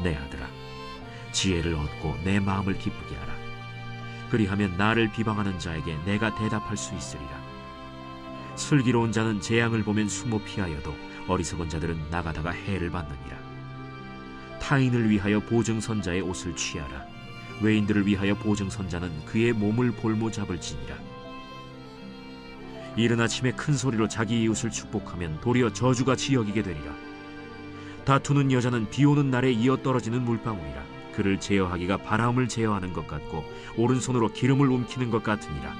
내 아들아, 지혜를 얻고 내 마음을 기쁘게 하라. 그리하면 나를 비방하는 자에게 내가 대답할 수 있으리라. 슬기로운 자는 재앙을 보면 숨어 피하여도 어리석은 자들은 나가다가 해를 받느니라. 타인을 위하여 보증선자의 옷을 취하라. 외인들을 위하여 보증선자는 그의 몸을 볼모 잡을지니라. 이른 아침에 큰 소리로 자기 이웃을 축복하면 도리어 저주같이 여기게 되리라. 다투는 여자는 비 오는 날에 이어 떨어지는 물방울이라. 그를 제어하기가 바람을 제어하는 것 같고 오른손으로 기름을 움키는 것 같으니라.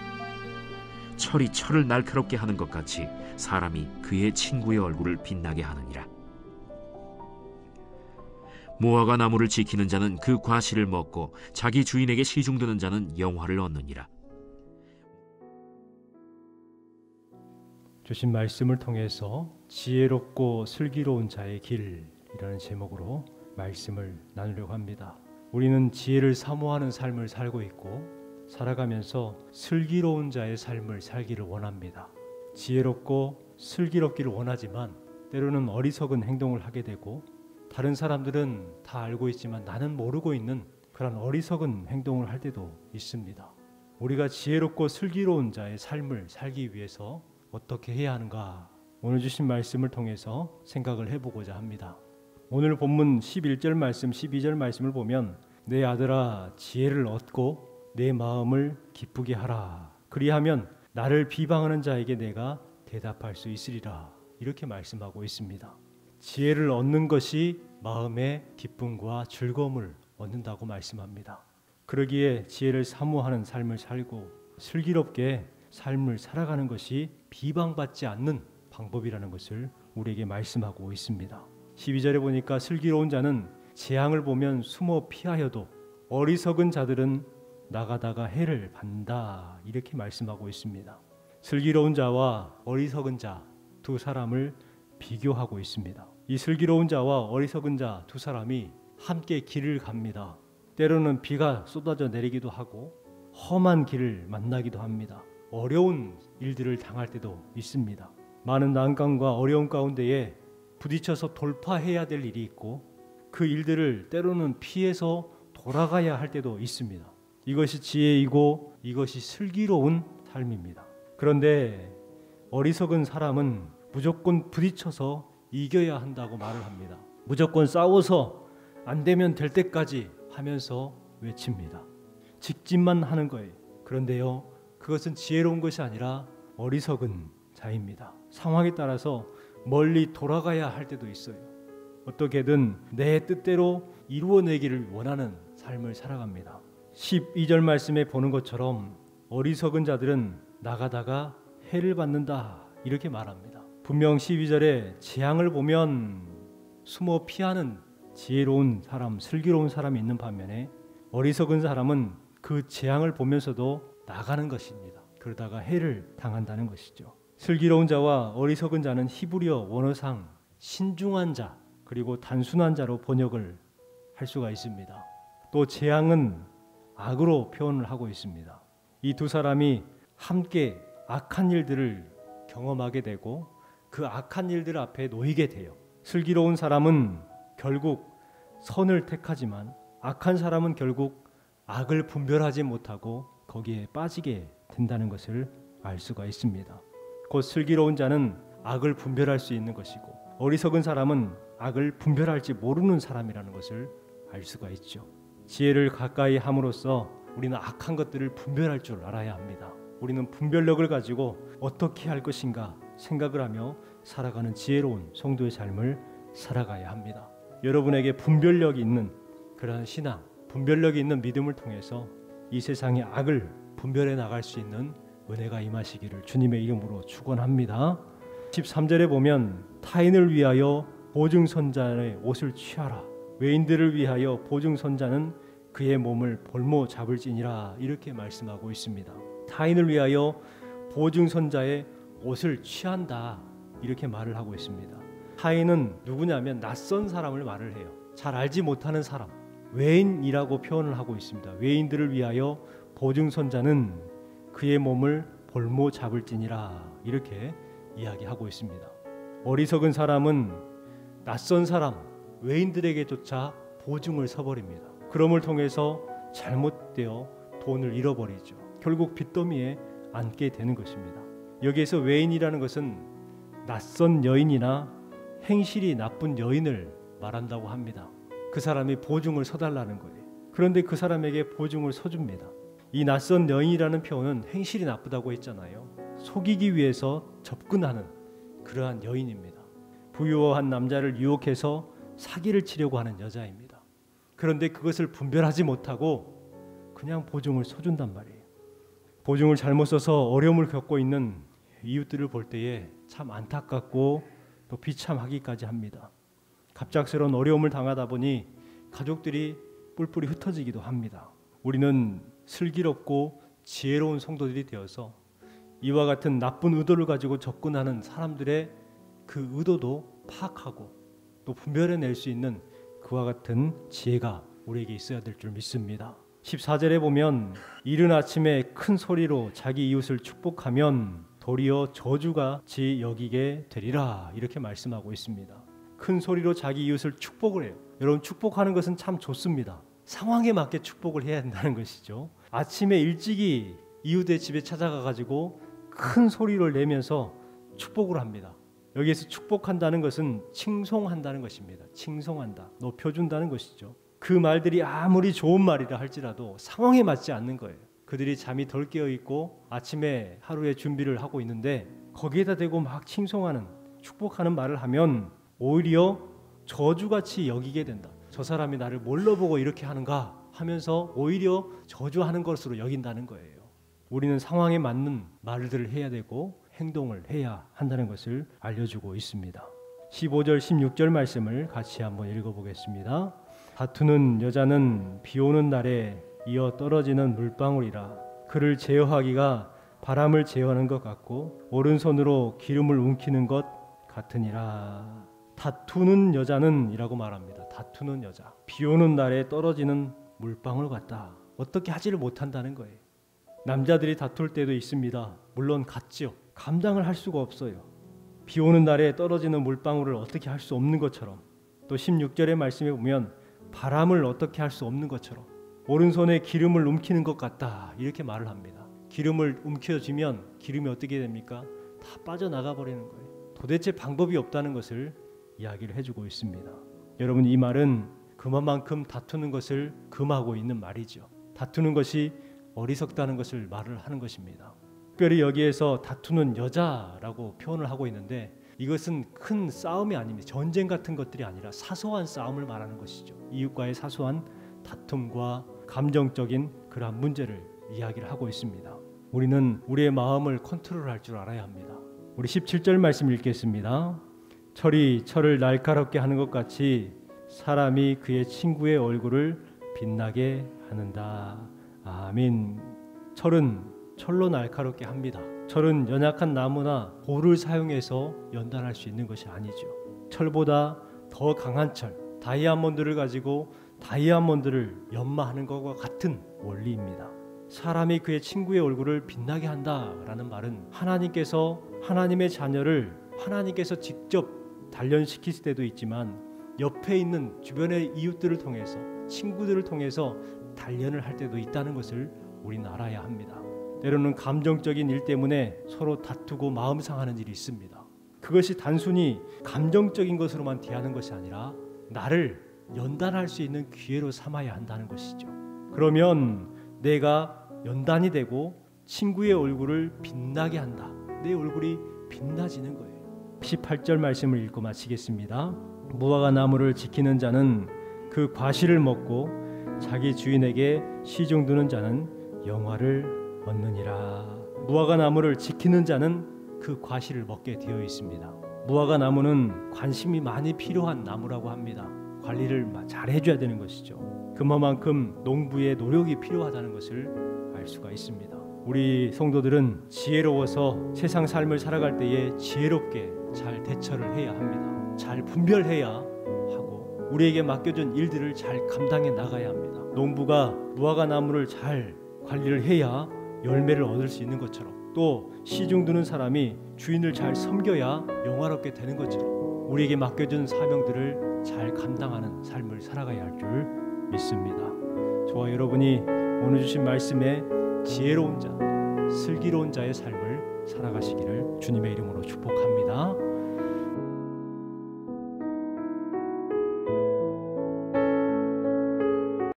철이 철을 날카롭게 하는 것 같이 사람이 그의 친구의 얼굴을 빛나게 하느니라. 무화과 나무를 지키는 자는 그 과실을 먹고 자기 주인에게 시중드는 자는 영화를 얻느니라. 주신 말씀을 통해서 지혜롭고 슬기로운 자의 길이라는 제목으로 말씀을 나누려고 합니다. 우리는 지혜를 사모하는 삶을 살고 있고 살아가면서 슬기로운 자의 삶을 살기를 원합니다. 지혜롭고 슬기롭기를 원하지만 때로는 어리석은 행동을 하게 되고 다른 사람들은 다 알고 있지만 나는 모르고 있는 그런 어리석은 행동을 할 때도 있습니다. 우리가 지혜롭고 슬기로운 자의 삶을 살기 위해서 어떻게 해야 하는가? 오늘 주신 말씀을 통해서 생각을 해보고자 합니다. 오늘 본문 11절 말씀, 12절 말씀을 보면 내 아들아 지혜를 얻고 내 마음을 기쁘게 하라. 그리하면 나를 비방하는 자에게 내가 대답할 수 있으리라. 이렇게 말씀하고 있습니다. 지혜를 얻는 것이 마음의 기쁨과 즐거움을 얻는다고 말씀합니다. 그러기에 지혜를 사모하는 삶을 살고 슬기롭게 삶을 살아가는 것이 비방받지 않는 방법이라는 것을 우리에게 말씀하고 있습니다. 12절에 보니까 슬기로운 자는 재앙을 보면 숨어 피하여도 어리석은 자들은 나가다가 해를 받는다. 이렇게 말씀하고 있습니다. 슬기로운 자와 어리석은 자 두 사람을 비교하고 있습니다. 이 슬기로운 자와 어리석은 자 두 사람이 함께 길을 갑니다. 때로는 비가 쏟아져 내리기도 하고 험한 길을 만나기도 합니다. 어려운 일들을 당할 때도 있습니다. 많은 난관과 어려움 가운데에 부딪혀서 돌파해야 될 일이 있고 그 일들을 때로는 피해서 돌아가야 할 때도 있습니다. 이것이 지혜이고 이것이 슬기로운 삶입니다. 그런데 어리석은 사람은 무조건 부딪혀서 이겨야 한다고 말을 합니다. 무조건 싸워서 안 되면 될 때까지 하면서 외칩니다. 직진만 하는 거예요. 그런데요, 그것은 지혜로운 것이 아니라 어리석은 자입니다. 상황에 따라서 멀리 돌아가야 할 때도 있어요. 어떻게든 내 뜻대로 이루어내기를 원하는 삶을 살아갑니다. 12절 말씀에 보는 것처럼 어리석은 자들은 나가다가 해를 받는다 이렇게 말합니다. 분명 12절에 재앙을 보면 숨어 피하는 지혜로운 사람, 슬기로운 사람이 있는 반면에 어리석은 사람은 그 재앙을 보면서도 나가는 것입니다. 그러다가 해를 당한다는 것이죠. 슬기로운 자와 어리석은 자는 히브리어 원어상 신중한 자 그리고 단순한 자로 번역을 할 수가 있습니다. 또 재앙은 악으로 표현을 하고 있습니다. 이 두 사람이 함께 악한 일들을 경험하게 되고 그 악한 일들 앞에 놓이게 돼요. 슬기로운 사람은 결국 선을 택하지만 악한 사람은 결국 악을 분별하지 못하고 거기에 빠지게 된다는 것을 알 수가 있습니다. 곧 슬기로운 자는 악을 분별할 수 있는 것이고 어리석은 사람은 악을 분별할지 모르는 사람이라는 것을 알 수가 있죠. 지혜를 가까이 함으로써 우리는 악한 것들을 분별할 줄 알아야 합니다. 우리는 분별력을 가지고 어떻게 할 것인가 생각을 하며 살아가는 지혜로운 성도의 삶을 살아가야 합니다. 여러분에게 분별력이 있는 그러한 신앙, 분별력이 있는 믿음을 통해서 이 세상의 악을 분별해 나갈 수 있는 은혜가 임하시기를 주님의 이름으로 축원합니다. 13절에 보면 타인을 위하여 보증선자의 옷을 취하라. 외인들을 위하여 보증선자는 그의 몸을 볼모 잡을지니라 이렇게 말씀하고 있습니다. 타인을 위하여 보증선자의 옷을 취한다 이렇게 말을 하고 있습니다. 타인은 누구냐면 낯선 사람을 말을 해요. 잘 알지 못하는 사람, 외인이라고 표현을 하고 있습니다. 외인들을 위하여 보증선자는 그의 몸을 볼모 잡을지니라 이렇게 이야기하고 있습니다. 어리석은 사람은 낯선 사람, 외인들에게조차 보증을 서버립니다. 그럼을 통해서 잘못되어 돈을 잃어버리죠. 결국 빚더미에 앉게 되는 것입니다. 여기에서 외인이라는 것은 낯선 여인이나 행실이 나쁜 여인을 말한다고 합니다. 그 사람이 보증을 서달라는 거예요. 그런데 그 사람에게 보증을 서줍니다. 이 낯선 여인이라는 표현은 행실이 나쁘다고 했잖아요. 속이기 위해서 접근하는 그러한 여인입니다. 부유한 남자를 유혹해서 사기를 치려고 하는 여자입니다. 그런데 그것을 분별하지 못하고 그냥 보증을 서준단 말이에요. 보증을 잘못 써서 어려움을 겪고 있는 이웃들을 볼 때에 참 안타깝고 또 비참하기까지 합니다. 갑작스러운 어려움을 당하다 보니 가족들이 뿔뿔이 흩어지기도 합니다. 우리는 슬기롭고 지혜로운 성도들이 되어서 이와 같은 나쁜 의도를 가지고 접근하는 사람들의 그 의도도 파악하고 또 분별해낼 수 있는 그와 같은 지혜가 우리에게 있어야 될 줄 믿습니다. 14절에 보면 이른 아침에 큰 소리로 자기 이웃을 축복하면 도리어 저주같이 여기게 되리라, 이렇게 말씀하고 있습니다. 큰 소리로 자기 이웃을 축복을 해요. 여러분, 축복하는 것은 참 좋습니다. 상황에 맞게 축복을 해야 한다는 것이죠. 아침에 일찍이 이웃의 집에 찾아가 가지고 큰 소리를 내면서 축복을 합니다. 여기에서 축복한다는 것은 칭송한다는 것입니다. 칭송한다, 높여준다는 것이죠. 그 말들이 아무리 좋은 말이라 할지라도 상황에 맞지 않는 거예요. 그들이 잠이 덜 깨어 있고 아침에 하루의 준비를 하고 있는데 거기에다 대고 막 칭송하는, 축복하는 말을 하면 오히려 저주같이 여기게 된다. 저 사람이 나를 뭘로 보고 이렇게 하는가 하면서 오히려 저주하는 것으로 여긴다는 거예요. 우리는 상황에 맞는 말들을 해야 되고 행동을 해야 한다는 것을 알려주고 있습니다. 15절 16절 말씀을 같이 한번 읽어보겠습니다. 다투는 여자는 비 오는 날에 이어 떨어지는 물방울이라. 그를 제어하기가 바람을 제어하는 것 같고 오른손으로 기름을 움키는 것 같으니라. 다투는 여자는 이라고 말합니다. 다투는 여자, 비 오는 날에 떨어지는 물방울 같다. 어떻게 하지를 못한다는 거예요. 남자들이 다툴 때도 있습니다. 물론 같죠. 감당을 할 수가 없어요. 비 오는 날에 떨어지는 물방울을 어떻게 할 수 없는 것처럼, 또 16절의 말씀에 보면 바람을 어떻게 할 수 없는 것처럼 오른손에 기름을 움키는 것 같다, 이렇게 말을 합니다. 기름을 움켜쥐면 기름이 어떻게 됩니까? 다 빠져나가 버리는 거예요. 도대체 방법이 없다는 것을 이야기를 해주고 있습니다. 여러분, 이 말은 그만큼 다투는 것을 금하고 있는 말이죠. 다투는 것이 어리석다는 것을 말을 하는 것입니다. 특별히 여기에서 다투는 여자라고 표현을 하고 있는데 이것은 큰 싸움이 아닙니다. 전쟁 같은 것들이 아니라 사소한 싸움을 말하는 것이죠. 이웃과의 사소한 다툼과 감정적인 그러한 문제를 이야기를 하고 있습니다. 우리는 우리의 마음을 컨트롤할 줄 알아야 합니다. 우리 17절 말씀 읽겠습니다. 철이 철을 날카롭게 하는 것 같이 사람이 그의 친구의 얼굴을 빛나게 하는다. 아멘. 철은 철로 날카롭게 합니다. 철은 연약한 나무나 돌을 사용해서 연단할 수 있는 것이 아니죠. 철보다 더 강한 철, 다이아몬드를 가지고 다이아몬드를 연마하는 것과 같은 원리입니다. 사람이 그의 친구의 얼굴을 빛나게 한다라는 말은 하나님께서 하나님의 자녀를 하나님께서 직접 단련시킬 때도 있지만 옆에 있는 주변의 이웃들을 통해서, 친구들을 통해서 단련을 할 때도 있다는 것을 우리는 알아야 합니다. 때로는 감정적인 일 때문에 서로 다투고 마음 상하는 일이 있습니다. 그것이 단순히 감정적인 것으로만 대하는 것이 아니라 나를 연단할 수 있는 기회로 삼아야 한다는 것이죠. 그러면 내가 연단이 되고 친구의 얼굴을 빛나게 한다. 내 얼굴이 빛나지는 거예요. 18절 말씀을 읽고 마치겠습니다. 무화과 나무를 지키는 자는 그 과실을 먹고 자기 주인에게 시중 두는 자는 영화를 얻느니라. 무화과 나무를 지키는 자는 그 과실을 먹게 되어 있습니다. 무화과 나무는 관심이 많이 필요한 나무라고 합니다. 관리를 잘 해줘야 되는 것이죠. 그만큼 농부의 노력이 필요하다는 것을 알 수가 있습니다. 우리 성도들은 지혜로워서 세상 삶을 살아갈 때에 지혜롭게 잘 대처를 해야 합니다. 잘 분별해야 하고 우리에게 맡겨진 일들을 잘 감당해 나가야 합니다. 농부가 무화과 나무를 잘 관리를 해야 열매를 얻을 수 있는 것처럼, 또 시중 두는 사람이 주인을 잘 섬겨야 영화롭게 되는 것처럼 우리에게 맡겨준 사명들을 잘 감당하는 삶을 살아가야 할 줄 믿습니다. 저와 여러분이 오늘 주신 말씀에 지혜로운 자, 슬기로운 자의 삶을 살아가시기를 주님의 이름으로 축복합니다.